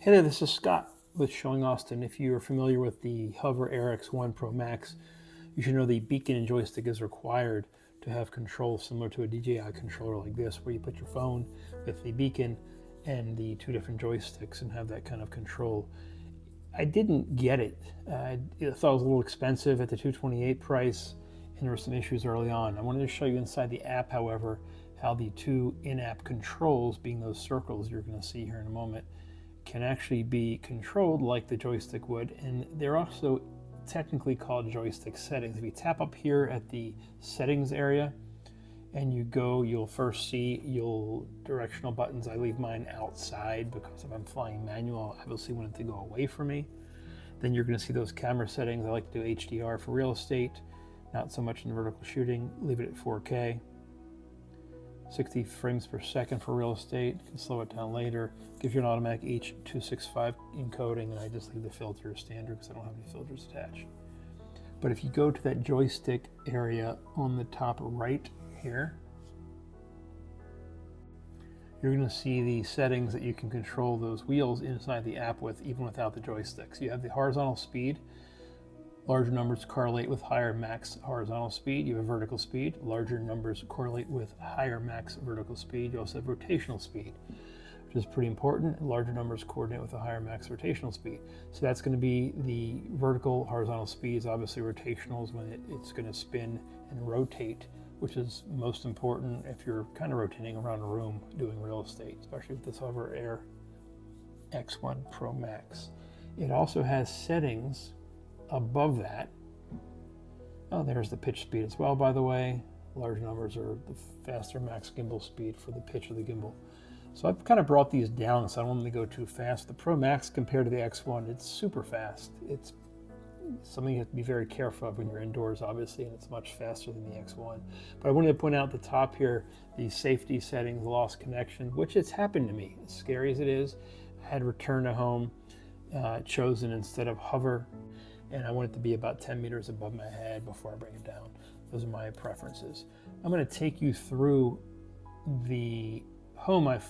Hey there, this is Scott with Showing Austin. If you're familiar with the HOVERAir X1 PROMAX, you should know the beacon and joystick is required to have control similar to a DJI controller like this, where you put your phone with the beacon and the two different joysticks and have that kind of control. I didn't get it. I thought it was a little expensive at the $228 price, and there were some issues early on. I wanted to show you inside the app, however, how the two in-app controls, being those circles you're going to see here in a moment, can actually be controlled like the joystick would, and they're also technically called joystick settings. If you tap up here at the settings area and you go, you'll first see your directional buttons. I leave mine outside because if I'm flying manual, I obviously want it to go away from me. Then you're going to see those camera settings. I like to do HDR for real estate, not so much in vertical shooting. Leave it at 4K. 60 frames per second for real estate. You can slow it down later. Gives you an automatic H.265 encoding, and I just leave the filter standard because I don't have any filters attached. But if you go to that joystick area on the top right here, you're going to see the settings that you can control those wheels inside the app with, even without the joysticks. You have the horizontal speed. Larger numbers correlate with higher max horizontal speed. You have vertical speed. Larger numbers correlate with higher max vertical speed. You also have rotational speed, which is pretty important. Larger numbers coordinate with a higher max rotational speed. So that's going to be the vertical. Horizontal speed is obviously rotational, is when it's going to spin and rotate, which is most important if you're kind of rotating around a room doing real estate, especially with this HOVERAir X1 PROMAX. It also has settings above that. Oh, there's the pitch speed as well, by the way. Large numbers are the faster max gimbal speed for the pitch of the gimbal. So I've kind of brought these down so I don't want them to go too fast. The PROMAX compared to the X1, it's super fast. It's something you have to be very careful of when you're indoors, obviously, and it's much faster than the X1. But I wanted to point out at the top here, the safety settings, lost connection, which it's happened to me. As scary as it is, I had return to home chosen instead of hover, and I want it to be about 10 meters above my head before I bring it down. Those are my preferences. I'm going to take you through the home I've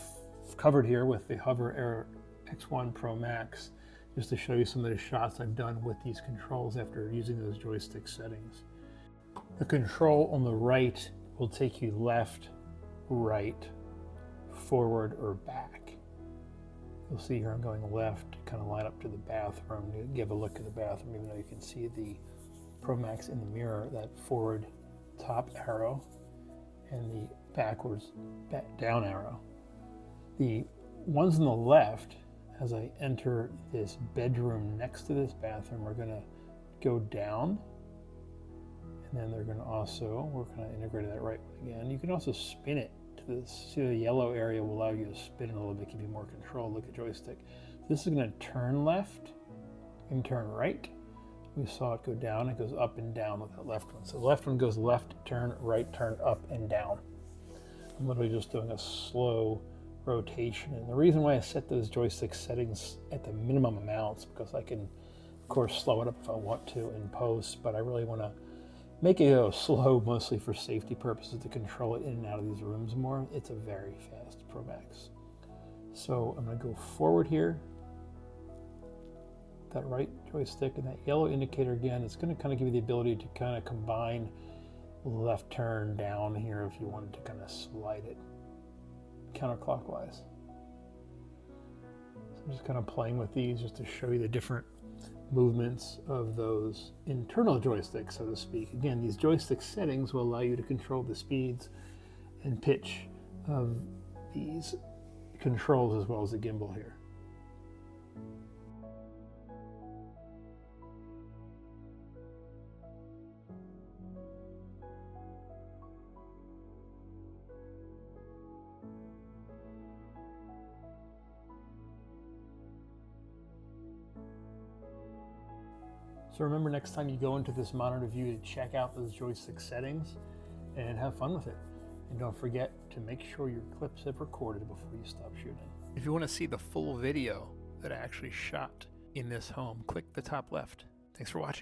covered here with the HOVERAir X1 PROMAX, just to show you some of the shots I've done with these controls after using those joystick settings. The control on the right will take you left, right, forward, or back. You'll see here I'm going left to kind of line up to the bathroom, to give a look at the bathroom, even though you can see the PROMAX in the mirror, that forward top arrow and the backwards down arrow. The ones on the left, as I enter this bedroom next to this bathroom, are going to go down, and then they're going to also, we're kind of integrating that right way again. You can also spin it. See, the yellow area will allow you to spin a little bit, give you more control. Look at joystick. This is going to turn left and turn right. We saw it go down. It goes up and down with that left one. So the left one goes left, turn, right, turn, up and down. I'm literally just doing a slow rotation. And the reason why I set those joystick settings at the minimum amounts, because I can, of course, slow it up if I want to in post, but I really want to make it go slow, mostly for safety purposes, to control it in and out of these rooms more. It's a very fast PROMAX. So I'm going to go forward here. That right joystick and that yellow indicator again, it's going to kind of give you the ability to kind of combine left turn down here if you wanted to kind of slide it counterclockwise. So I'm just kind of playing with these just to show you the different movements of those internal joysticks, so to speak. Again, these joystick settings will allow you to control the speeds and pitch of these controls as well as the gimbal here. So remember, next time you go into this monitor view, to check out those joystick settings and have fun with it. And don't forget to make sure your clips have recorded before you stop shooting. If you want to see the full video that I actually shot in this home, click the top left. Thanks for watching.